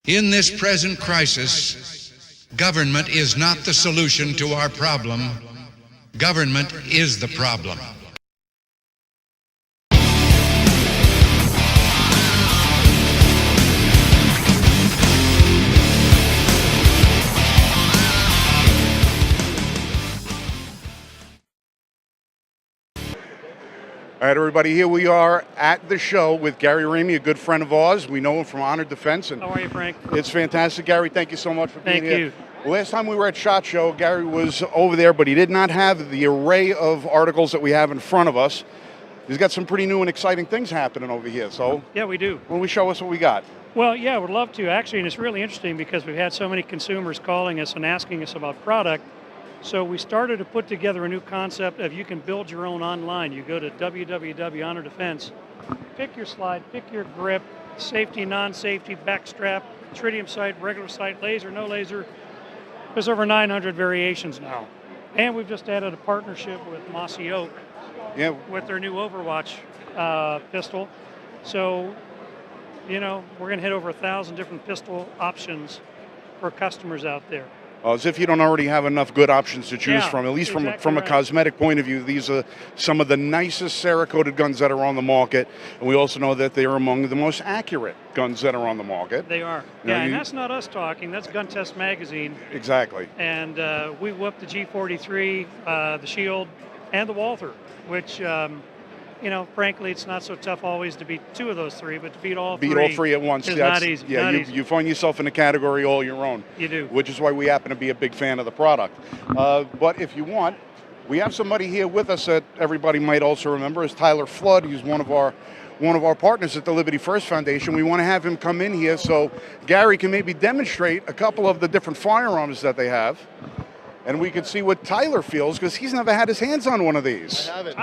In this present crisis, government is not the solution to our problem. Government is the problem. All right, everybody, here we are at the show with Gary Ramey, a good friend of ours. We know him from Honored Defense. And how are you, Frank? It's fantastic, Gary. Thank you so much for being here. Thank you. Last time we were at SHOT Show, Gary was over there, but he did not have the array of articles that we have in front of us. He's got some pretty new and exciting things happening over here. So yeah, we do. Will we show us what we got? Well, yeah, we'd love to, actually, and it's really interesting because we've had so many consumers calling us and asking us about product. So we started to put together a new concept of you can build your own online. You go to www.honored.defense, pick your slide, pick your grip, safety, non-safety, backstrap, tritium sight, regular sight, laser, no laser. There's over 900 variations now. And we've just added a partnership with Mossy Oak with their new Overwatch pistol. So, you know, we're going to hit over 1,000 different pistol options for customers out there. As if you don't already have enough good options to choose from, at least exactly from a cosmetic point of view. These are some of the nicest Cerakoted guns that are on the market, and we also know that they are among the most accurate guns that are on the market. They are. And that's not us talking, that's Gun Test Magazine. Exactly. And we whooped the G43, the Shield, and the Walther, which, you know, frankly, it's not so tough always to beat two of those three, but to beat all three at once is not easy. Yeah, you find yourself in a category all your own. You do. Which is why we happen to be a big fan of the product. But if you want, we have somebody here with us that everybody might also remember is Tyler Flood. He's one of our partners at the Liberty First Foundation. We want to have him come in here so Gary can maybe demonstrate a couple of the different firearms that they have. And we can see what Tyler feels, because he's never had his hands on one of these. I haven't.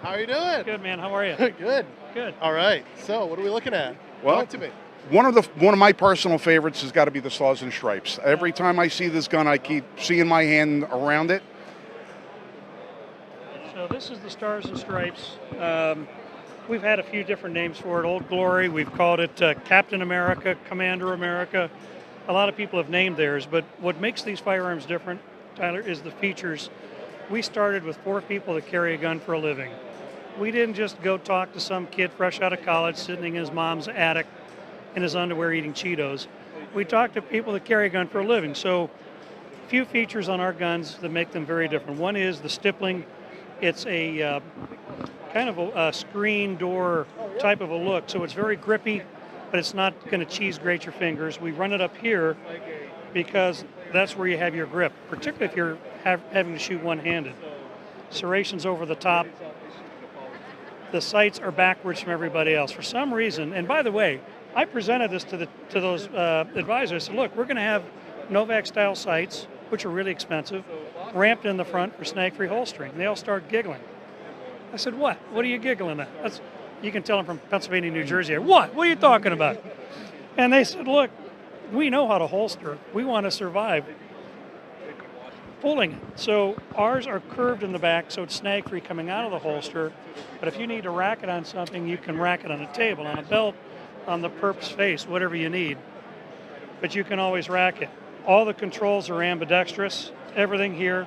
How are you doing? Good, man. How are you? Good. Good. All right. So, what are we looking at? Well, Talk to me. One of my personal favorites has got to be the Stars and Stripes. Every time I see this gun, I keep seeing my hand around it. So this is the Stars and Stripes. We've had a few different names for it. Old Glory. We've called it Captain America, Commander America. A lot of people have named theirs, but what makes these firearms different, Tyler, is the features. We started with 4 people that carry a gun for a living. We didn't just go talk to some kid fresh out of college sitting in his mom's attic in his underwear eating Cheetos. We talked to people that carry a gun for a living. So a few features on our guns that make them very different. One is the stippling. It's a kind of a screen door type of a look. So it's very grippy, but it's not going to cheese grate your fingers. We run it up here because that's where you have your grip, particularly if you're having to shoot one-handed. Serrations over the top. The sights are backwards from everybody else. For some reason, and by the way, I presented this to those advisors. I said, look, we're going to have Novak-style sights, which are really expensive, ramped in the front for snag-free holstering. And they all start giggling. I said, what? What are you giggling at? You can tell them from Pennsylvania, New Jersey. What? What are you talking about? And they said, look, we know how to holster. We want to survive pulling it. So ours are curved in the back, so it's snag-free coming out of the holster. But if you need to rack it on something, you can rack it on a table, on a belt, on the perp's face, whatever you need. But you can always rack it. All the controls are ambidextrous. Everything here.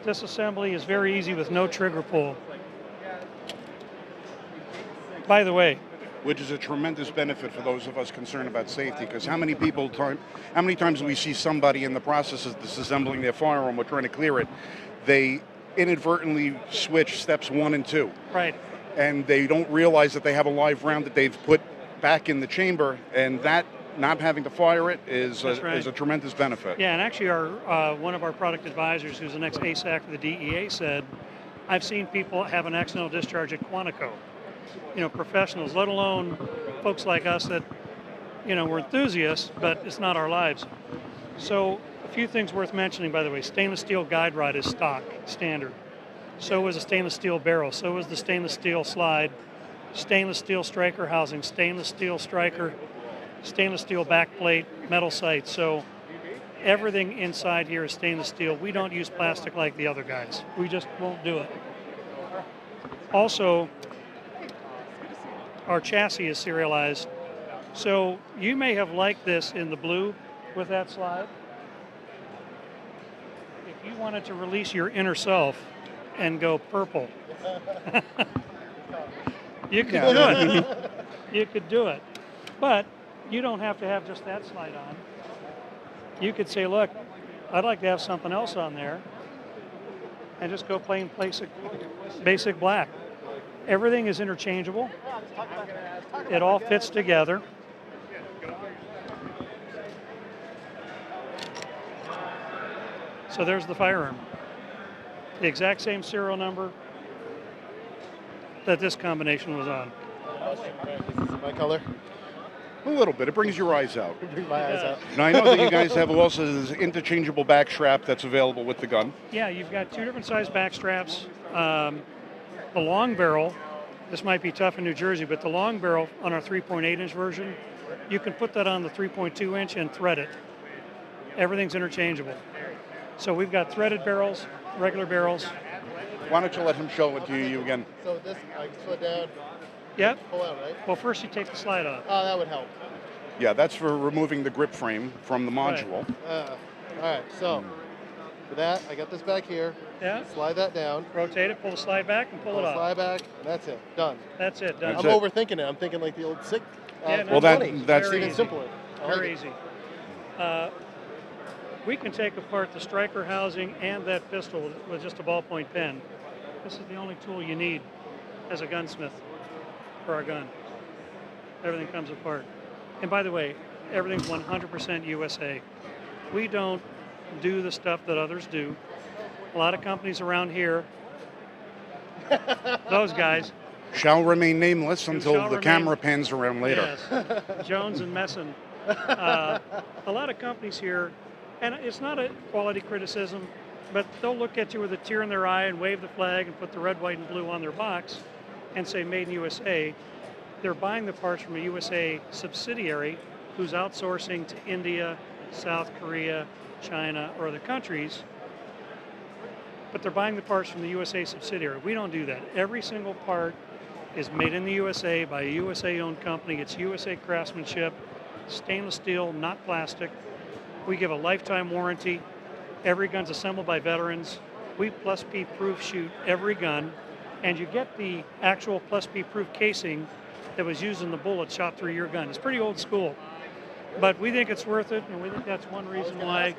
Disassembly is very easy with no trigger pull. By the way, which is a tremendous benefit for those of us concerned about safety, because how many times do we see somebody in the process of disassembling their firearm or trying to clear it, they inadvertently switch steps 1 and 2. Right. And they don't realize that they have a live round that they've put back in the chamber, and that not having to fire it is a tremendous benefit. Yeah, and actually our one of our product advisors, who's an ex-ASAC for the DEA, said, I've seen people have an accidental discharge at Quantico. You know, professionals, let alone folks like us that, you know, we're enthusiasts, but it's not our lives. So a few things worth mentioning, by the way. Stainless steel guide rod is stock, standard. So is a stainless steel barrel. So is the stainless steel slide. Stainless steel striker housing, stainless steel striker, stainless steel backplate, metal sights. So everything inside here is stainless steel. We don't use plastic like the other guys. We just won't do it. Also, our chassis is serialized So you may have liked this in the blue with that slide. If you wanted to release your inner self and go purple, you could do it. You could do it. But you don't have to have just that slide on. You could say, look, I'd like to have something else on there, and just go plain basic black. Everything is interchangeable. It all fits together. So there's the firearm. The exact same serial number that this combination was on. Is this my color? A little bit. It brings your eyes out. Bring my eyes out. Now, I know that you guys have also this interchangeable back strap that's available with the gun. Yeah, you've got two different size back straps. The long barrel, this might be tough in New Jersey, but the long barrel on our 3.8-inch version, you can put that on the 3.2-inch and thread it. Everything's interchangeable. So we've got threaded barrels, regular barrels. Why don't you let him show it to you again? So this, I can slow down, Yep. pull out, right? Well, first you take the slide off. Oh, that would help. Yeah, that's for removing the grip frame from the module. All right, so for that, I got this back here. Yeah. Slide that down. Rotate it, pull the slide back, and pull it off. Slide back, and that's it. Done. That's it. Done. That's I'm it. overthinking it. I'm thinking like the old SIG. Yeah, no, Well, that's 20. that's very even easy. simpler. I like Very it. easy. We can take apart the striker housing and that pistol with just a ballpoint pen. This is the only tool you need as a gunsmith for our gun. Everything comes apart. And by the way, everything's 100% USA. We don't do the stuff that others do. A lot of companies around here, those guys, Shall remain nameless until shall the remain- camera pans around later. yes, Jones and Messon. A lot of companies here, and it's not a quality criticism, but they'll look at you with a tear in their eye and wave the flag and put the red, white, and blue on their box and say made in USA. They're buying the parts from a USA subsidiary who's outsourcing to India, South Korea, China, or other countries, but they're buying the parts from the USA subsidiary. We don't do that. Every single part is made in the USA by a USA-owned company. It's USA craftsmanship, stainless steel, not plastic. We give a lifetime warranty. Every gun's assembled by veterans. We plus P proof shoot every gun, and you get the actual plus P proof casing that was used in the bullet shot through your gun. It's pretty old school, but we think it's worth it, and we think that's one reason why.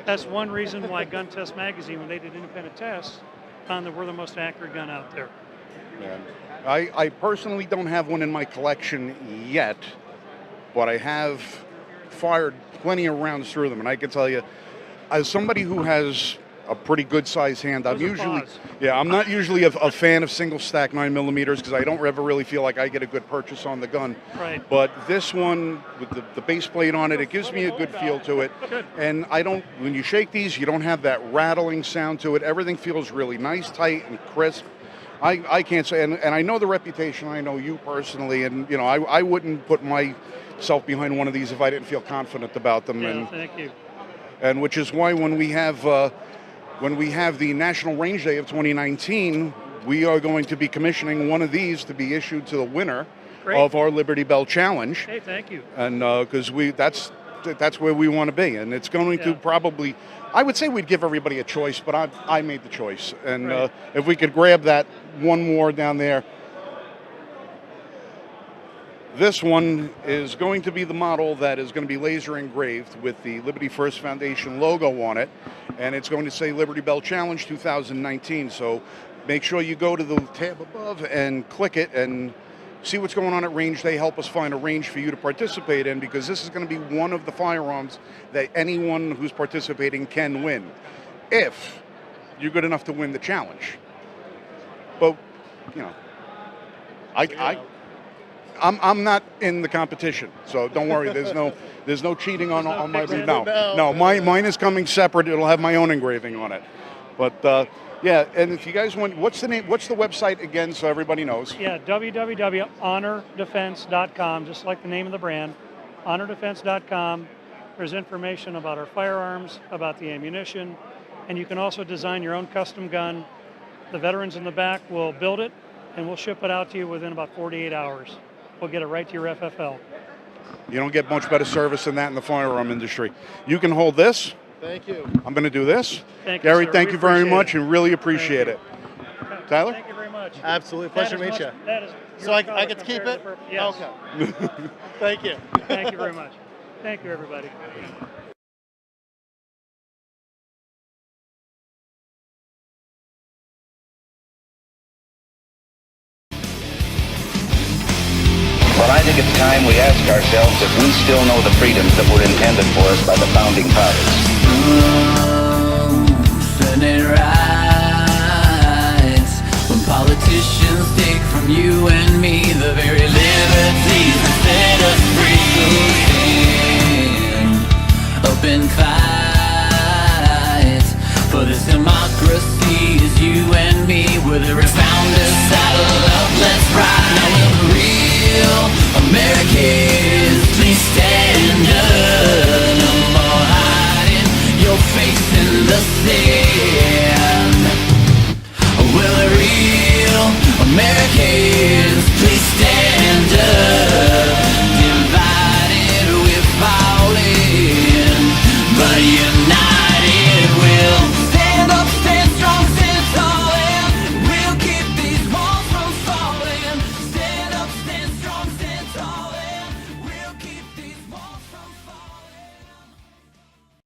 That's one reason why Gun Test Magazine, when they did independent tests, found that we're the most accurate gun out there. Yeah. I personally don't have one in my collection yet, but I have fired plenty of rounds through them, and I can tell you, as somebody who has a pretty good sized hand, I'm not usually a fan of single stack 9mm because I don't ever really feel like I get a good purchase on the gun. Right. But this one with the base plate on it, it gives me a good feel to it. Good. And when you shake these, you don't have that rattling sound to it. Everything feels really nice, tight, and crisp. I can't say, and I know the reputation. I know you personally, and I wouldn't put myself behind one of these if I didn't feel confident about them. Yeah, And thank you. and which is why when we have the National Range Day of 2019, we are going to be commissioning one of these to be issued to the winner Great. of our Liberty Bell Challenge. Hey, thank you. And because that's where we want to be, and it's going to Yeah. probably, I would say we'd give everybody a choice, but I made the choice, and Right. if we could grab that one more down there. This one is going to be the model that is going to be laser engraved with the Liberty First Foundation logo on it, and it's going to say Liberty Bell Challenge 2019. So make sure you go to the tab above and click it and see what's going on at Range Day. Help us find a range for you to participate in, because this is going to be one of the firearms that anyone who's participating can win, if you're good enough to win the challenge. But I'm not in the competition, so don't worry. There's no cheating on my picture. no. Mine is coming separate. It'll have my own engraving on it. But yeah, and if you guys want, what's the website again, so everybody knows? Yeah, www.honordefense.com, just like the name of the brand, honordefense.com. There's information about our firearms, about the ammunition, and you can also design your own custom gun. The veterans in the back will build it, and we'll ship it out to you within about 48 hours. We'll get it right to your FFL. You don't get much better service than that in the firearm industry. You can hold this. Thank you. I'm going to do this. Thank you, Gary, sir. thank We you very appreciate much it. and really appreciate it. Tyler? Thank you very much. Absolutely. Pleasure to meet you. That is So I get to keep it? Yes. Okay. Thank you. Thank you very much. Thank you, everybody. Well, I think it's time we ask ourselves if we still know the freedoms that were intended for us by the founding fathers. Senate rights, when politicians take from you and me the very liberties that set us free. So stand up and fight for this democracy, as you and me were the refounding.